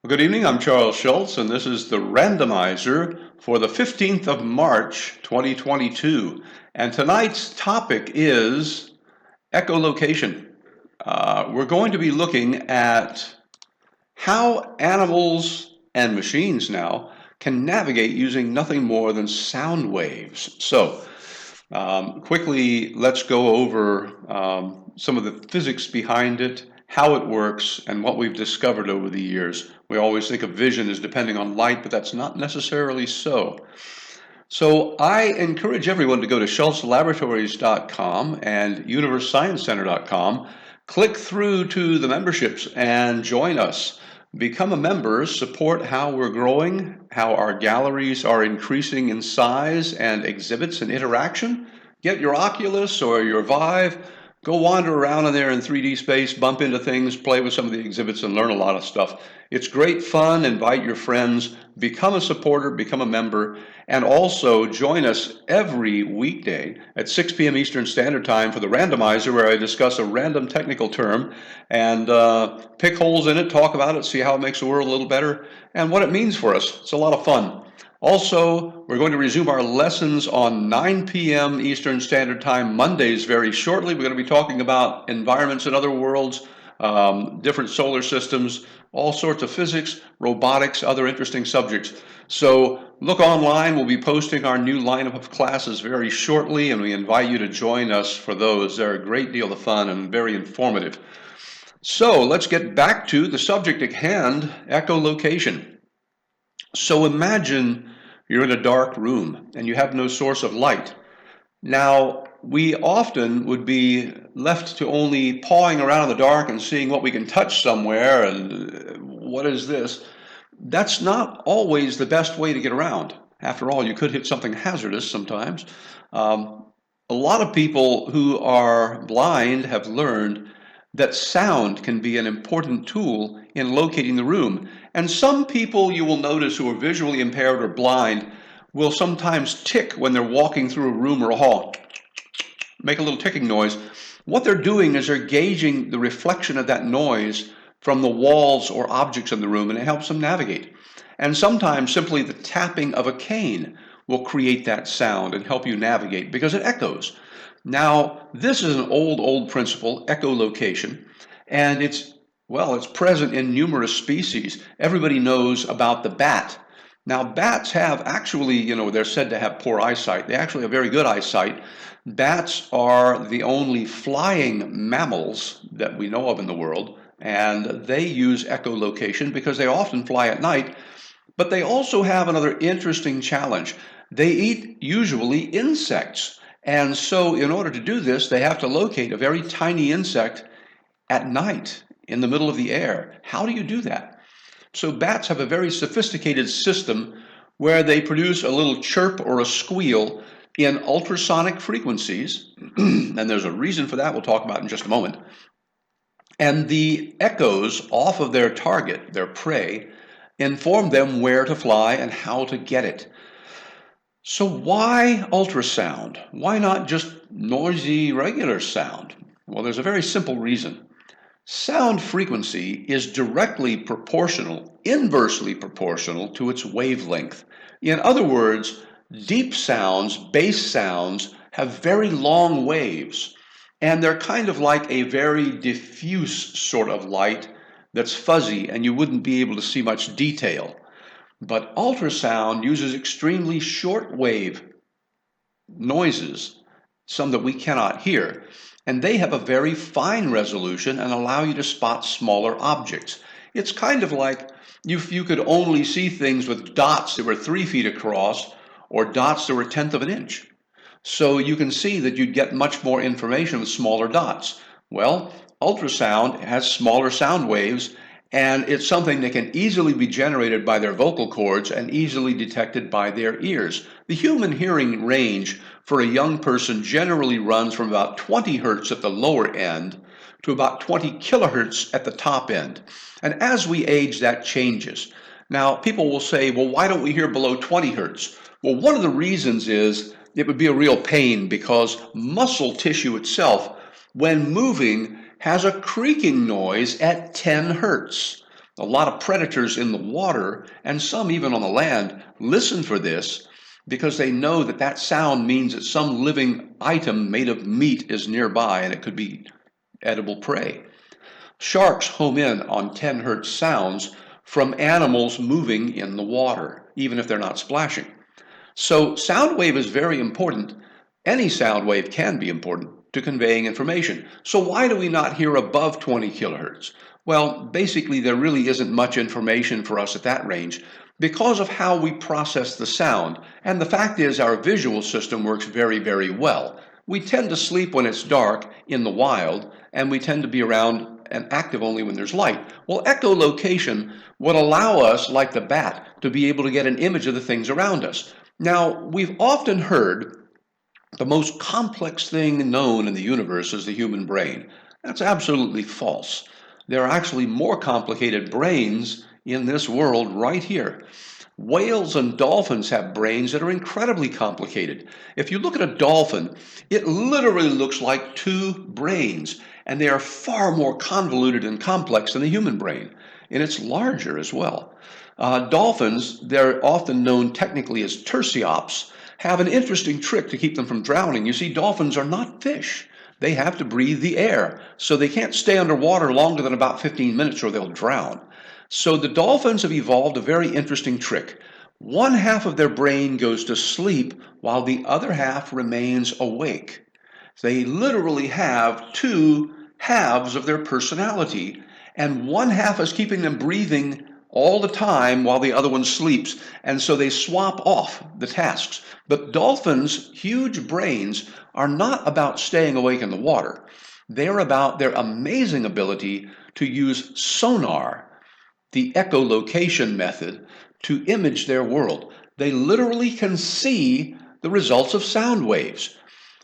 Well, good evening. I'm Charles Schultz, and this is the Randomizer for the 15th of March, 2022. And tonight's topic is echolocation. We're going to be looking at how animals and machines now can navigate using nothing more than sound waves. So, quickly, let's go over some of the physics behind it, how it works, and what we've discovered over the years. We always think of vision as depending on light, but that's not necessarily so. So I encourage everyone to go to schultzlaboratories.com and universesciencecenter.com, click through to the memberships and join us. Become a member, support how we're growing, how our galleries are increasing in size and exhibits and interaction. Get your Oculus or your Vive, go wander around in there in 3D space, bump into things, play with some of the exhibits and learn a lot of stuff. It's great fun. Invite your friends, become a supporter, become a member, and also join us every weekday at 6 p.m. Eastern Standard Time for the Randomizer, where I discuss a random technical term and pick holes in it, talk about it, see how it makes the world a little better, and what it means for us. It's a lot of fun. Also, we're going to resume our lessons on 9 p.m. Eastern Standard Time Mondays very shortly. We're going to be talking about environments in other worlds, different solar systems, all sorts of physics, robotics, other interesting subjects. So look online. We'll be posting our new lineup of classes very shortly, and we invite you to join us for those. They're a great deal of fun and very informative. So let's get back to the subject at hand, echolocation. So imagine you're in a dark room and you have no source of light. Now, we often would be left to only pawing around in the dark and seeing what we can touch somewhere and what is this? That's not always the best way to get around. After all, you could hit something hazardous sometimes. A lot of people who are blind have learned that sound can be an important tool in locating the room. And some people you will notice who are visually impaired or blind will sometimes tick when they're walking through a room or a hall, make a little ticking noise. What they're doing is they're gauging the reflection of that noise from the walls or objects in the room, and it helps them navigate. And sometimes simply the tapping of a cane will create that sound and help you navigate because it echoes. Now, this is an old principle, echolocation, and it's present in numerous species. Everybody knows about the bat. Now, bats have actually, they're said to have poor eyesight. They actually have very good eyesight. Bats are the only flying mammals that we know of in the world, and they use echolocation because they often fly at night. But they also have another interesting challenge. They eat usually insects. And so in order to do this, they have to locate a very tiny insect at night in the middle of the air. How do you do that? So bats have a very sophisticated system where they produce a little chirp or a squeal in ultrasonic frequencies, and there's a reason for that we'll talk about in just a moment. And the echoes off of their target, their prey, inform them where to fly and how to get it. So why ultrasound? Why not just noisy regular sound? Well, there's a very simple reason. Sound frequency is directly proportional, inversely proportional to its wavelength. In other words, deep sounds, bass sounds, have very long waves, and they're kind of like a very diffuse sort of light that's fuzzy and you wouldn't be able to see much detail. But ultrasound uses extremely short wave noises, some that we cannot hear, and they have a very fine resolution and allow you to spot smaller objects. It's kind of like if you could only see things with dots that were 3 feet across or dots that were 1/10 of an inch. So you can see that you'd get much more information with smaller dots. Well, ultrasound has smaller sound waves, and it's something that can easily be generated by their vocal cords and easily detected by their ears. The human hearing range for a young person generally runs from about 20 hertz at the lower end to about 20 kilohertz at the top end. And as we age, that changes. Now, people will say, well, why don't we hear below 20 hertz? Well, one of the reasons is it would be a real pain because muscle tissue itself, when moving, has a creaking noise at 10 hertz. A lot of predators in the water, and some even on the land, listen for this because they know that that sound means that some living item made of meat is nearby and it could be edible prey. Sharks home in on 10 hertz sounds from animals moving in the water, even if they're not splashing. So sound wave is very important. Any sound wave can be important to conveying information. So why do we not hear above 20 kilohertz? Well, basically there really isn't much information for us at that range because of how we process the sound. And the fact is our visual system works very, very well. We tend to sleep when it's dark in the wild, and we tend to be around and active only when there's light. Well, echolocation would allow us, like the bat, to be able to get an image of the things around us. Now, we've often heard the most complex thing known in the universe is the human brain. That's absolutely false. There are actually more complicated brains in this world right here. Whales and dolphins have brains that are incredibly complicated. If you look at a dolphin, it literally looks like two brains, and they are far more convoluted and complex than the human brain, and it's larger as well. Dolphins, they're often known technically as terciops, have an interesting trick to keep them from drowning. You see, dolphins are not fish. They have to breathe the air, so they can't stay underwater longer than about 15 minutes or they'll drown. So the dolphins have evolved a very interesting trick. One half of their brain goes to sleep while the other half remains awake. They literally have two halves of their personality, and one half is keeping them breathing all the time while the other one sleeps, and so they swap off the tasks. But dolphins' huge brains are not about staying awake in the water. They're about their amazing ability to use sonar, the echolocation method, to image their world. They literally can see the results of sound waves.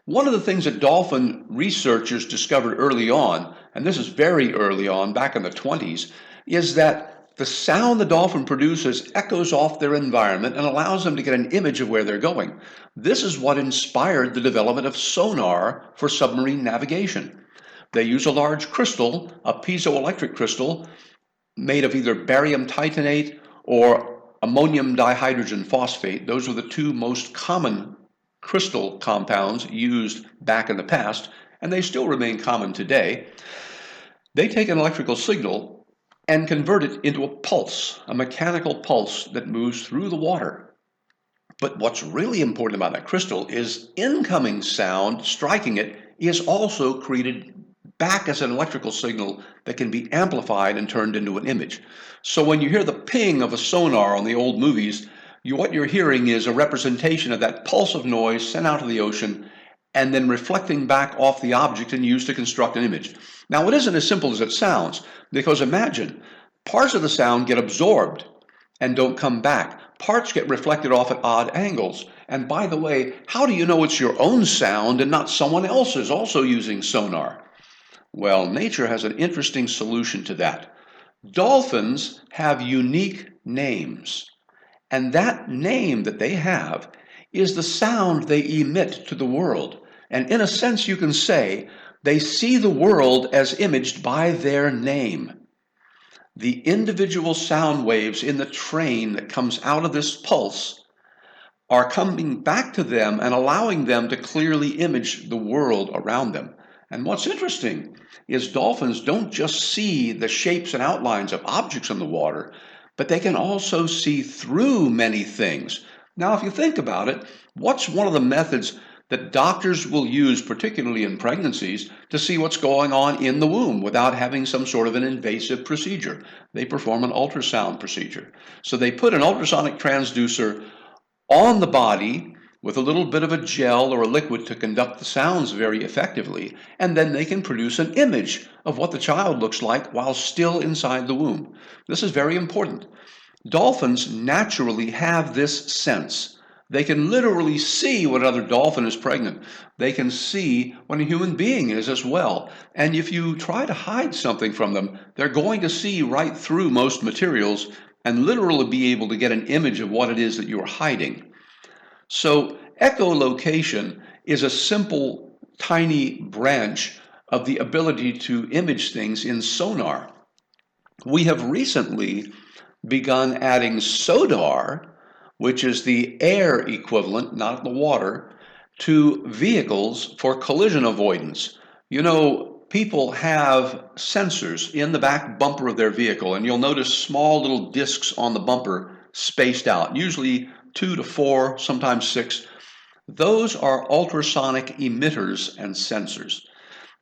One of the things that dolphin researchers discovered early on, and this is very early on, back in the 20s, is that the sound the dolphin produces echoes off their environment and allows them to get an image of where they're going. This is what inspired the development of sonar for submarine navigation. They use a large crystal, a piezoelectric crystal, made of either barium titanate or ammonium dihydrogen phosphate. Those are the two most common crystal compounds used back in the past, and they still remain common today. They take an electrical signal and convert it into a pulse, a mechanical pulse that moves through the water. But what's really important about that crystal is incoming sound striking it is also created back as an electrical signal that can be amplified and turned into an image. So when you hear the ping of a sonar on the old movies, what you're hearing is a representation of that pulse of noise sent out to the ocean and then reflecting back off the object and used to construct an image. Now, it isn't as simple as it sounds, because imagine, parts of the sound get absorbed and don't come back. Parts get reflected off at odd angles. And by the way, how do you know it's your own sound and not someone else's also using sonar? Well, nature has an interesting solution to that. Dolphins have unique names, and that name that they have is the sound they emit to the world. And in a sense, you can say they see the world as imaged by their name. The individual sound waves in the train that comes out of this pulse are coming back to them and allowing them to clearly image the world around them. And what's interesting is dolphins don't just see the shapes and outlines of objects in the water, but they can also see through many things. Now, if you think about it, what's one of the methods that doctors will use, particularly in pregnancies, to see what's going on in the womb without having some sort of an invasive procedure? They perform an ultrasound procedure. So they put an ultrasonic transducer on the body with a little bit of a gel or a liquid to conduct the sounds very effectively, and then they can produce an image of what the child looks like while still inside the womb. This is very important. Dolphins naturally have this sense. They can literally see when another dolphin is pregnant. They can see when a human being is as well. And if you try to hide something from them, they're going to see right through most materials and literally be able to get an image of what it is that you're hiding. So echolocation is a simple, tiny branch of the ability to image things in sonar. We have recently begun adding SODAR, which is the air equivalent, not the water, to vehicles for collision avoidance. You know, people have sensors in the back bumper of their vehicle, and you'll notice small little discs on the bumper spaced out, usually 2 to 4, sometimes 6. Those are ultrasonic emitters and sensors.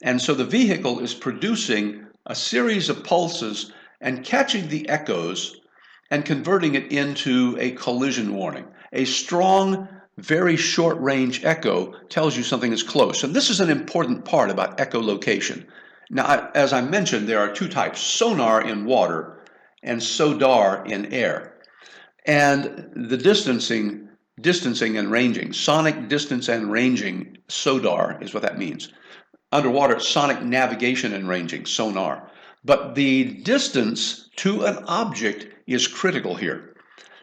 And so the vehicle is producing a series of pulses and catching the echoes and converting it into a collision warning. A strong, very short range echo tells you something is close. And this is an important part about echolocation. Now, as I mentioned, there are two types, sonar in water and SODAR in air. And the distancing and ranging, sonic distance and ranging, SODAR is what that means. Underwater, sonic navigation and ranging, sonar. But the distance to an object is critical here.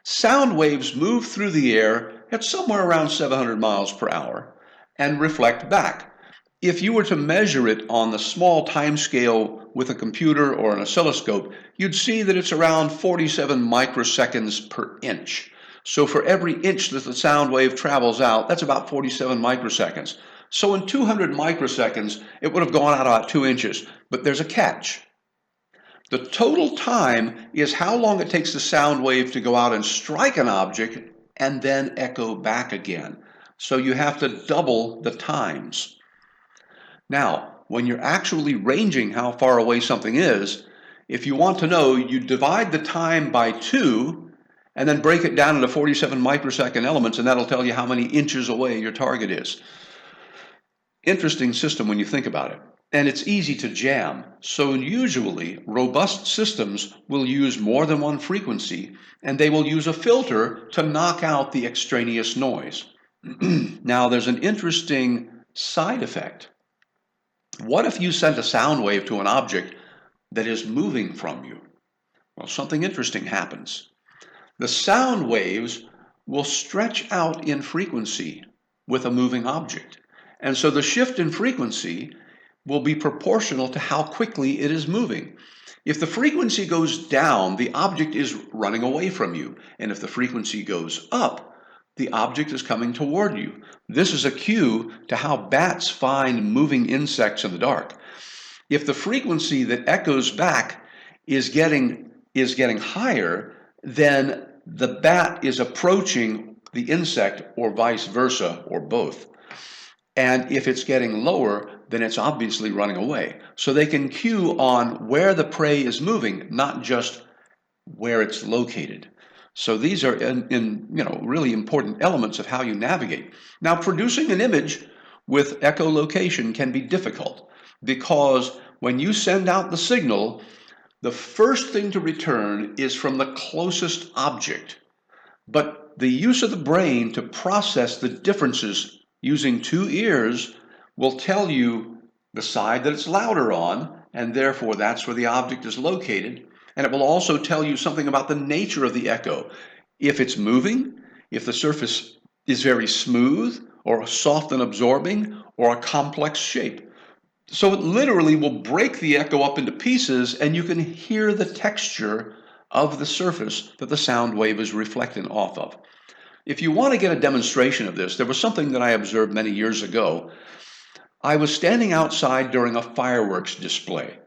Sound waves move through the air at somewhere around 700 miles per hour and reflect back. If you were to measure it on the small time scale with a computer or an oscilloscope, you'd see that it's around 47 microseconds per inch. So for every inch that the sound wave travels out, that's about 47 microseconds. So in 200 microseconds, it would have gone out about 2 inches. But there's a catch. The total time is how long it takes the sound wave to go out and strike an object and then echo back again. So you have to double the times. Now, when you're actually ranging how far away something is, if you want to know, you divide the time by 2 and then break it down into 47 microsecond elements, and that'll tell you how many inches away your target is. Interesting system when you think about it. And it's easy to jam. So usually, robust systems will use more than one frequency, and they will use a filter to knock out the extraneous noise. Now, there's an interesting side effect. What if you sent a sound wave to an object that is moving from you? Well, something interesting happens. The sound waves will stretch out in frequency with a moving object. And so the shift in frequency will be proportional to how quickly it is moving. If the frequency goes down, the object is running away from you. And if the frequency goes up, the object is coming toward you. This is a cue to how bats find moving insects in the dark. If the frequency that echoes back is getting higher, then the bat is approaching the insect, or vice versa, or both. And if it's getting lower, then it's obviously running away. So they can cue on where the prey is moving, not just where it's located. So these are really important elements of how you navigate. Now, producing an image with echolocation can be difficult because when you send out the signal, the first thing to return is from the closest object. But the use of the brain to process the differences using 2 ears will tell you the side that it's louder on, and therefore that's where the object is located. And it will also tell you something about the nature of the echo. If it's moving, if the surface is very smooth, or soft and absorbing, or a complex shape. So it literally will break the echo up into pieces, and you can hear the texture of the surface that the sound wave is reflecting off of. If you want to get a demonstration of this, there was something that I observed many years ago. I was standing outside during a fireworks display,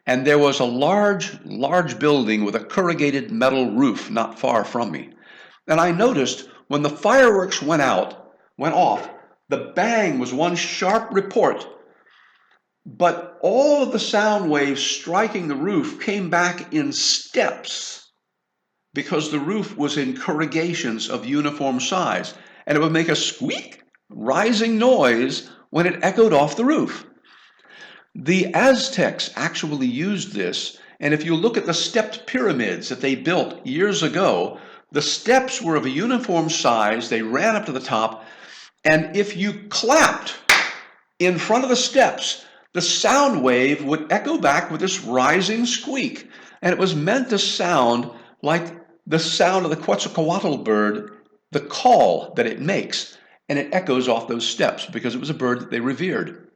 and there was a large building with a corrugated metal roof not far from me. And I noticed when the fireworks went off, the bang was one sharp report, but all of the sound waves striking the roof came back in steps, because the roof was in corrugations of uniform size, and it would make a squeak, rising noise when it echoed off the roof. The Aztecs actually used this, and if you look at the stepped pyramids that they built years ago, the steps were of a uniform size, they ran up to the top, and if you clapped in front of the steps, the sound wave would echo back with this rising squeak, and it was meant to sound like the sound of the Quetzalcoatl bird, the call that it makes, and it echoes off those steps because it was a bird that they revered.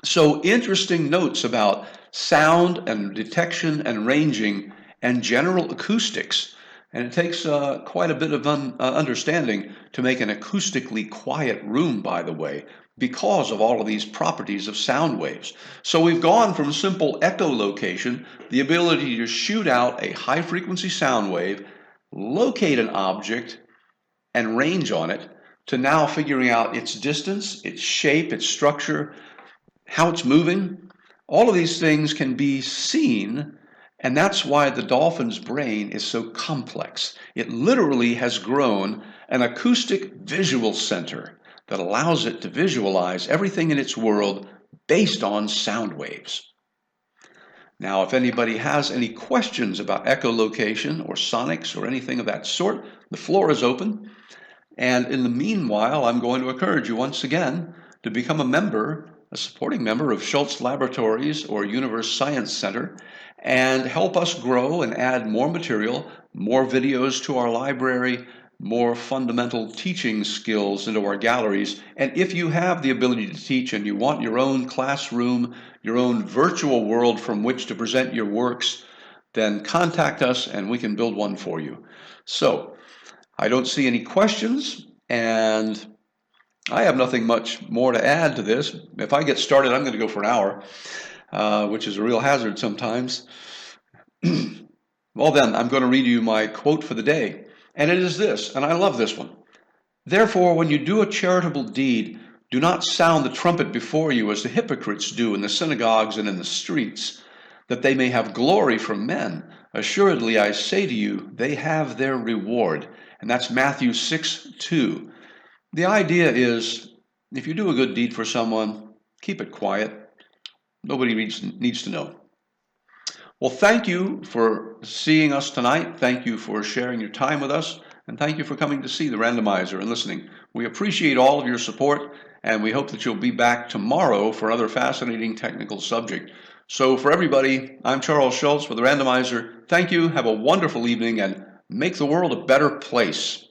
So interesting notes about sound and detection and ranging and general acoustics. And it takes quite a bit of understanding to make an acoustically quiet room, by the way, because of all of these properties of sound waves. So we've gone from simple echolocation, the ability to shoot out a high frequency sound wave, locate an object, and range on it, to now figuring out its distance, its shape, its structure, how it's moving. All of these things can be seen, and that's why the dolphin's brain is so complex. It literally has grown an acoustic visual center that allows it to visualize everything in its world based on sound waves. Now, if anybody has any questions about echolocation or sonics or anything of that sort, the floor is open. And in the meanwhile, I'm going to encourage you once again to become a supporting member of Schultz Laboratories or Universe Science Center, and help us grow and add more material, more videos to our library, more fundamental teaching skills into our galleries. And if you have the ability to teach and you want your own classroom, your own virtual world from which to present your works, then contact us and we can build one for you. So, I don't see any questions, and I have nothing much more to add to this. If I get started, I'm going to go for an hour, which is a real hazard sometimes. Well then, I'm going to read you my quote for the day, and it is this, and I love this one. Therefore, when you do a charitable deed, do not sound the trumpet before you as the hypocrites do in the synagogues and in the streets, that they may have glory from men. Assuredly, I say to you, they have their reward. And that's Matthew 6:2. The idea is, if you do a good deed for someone, keep it quiet. Nobody needs to know. Well, thank you for seeing us tonight. Thank you for sharing your time with us. And thank you for coming to see the Randomizer and listening. We appreciate all of your support, and we hope that you'll be back tomorrow for another fascinating technical subject. So for everybody, I'm Charles Schultz with the Randomizer. Thank you, have a wonderful evening, and make the world a better place.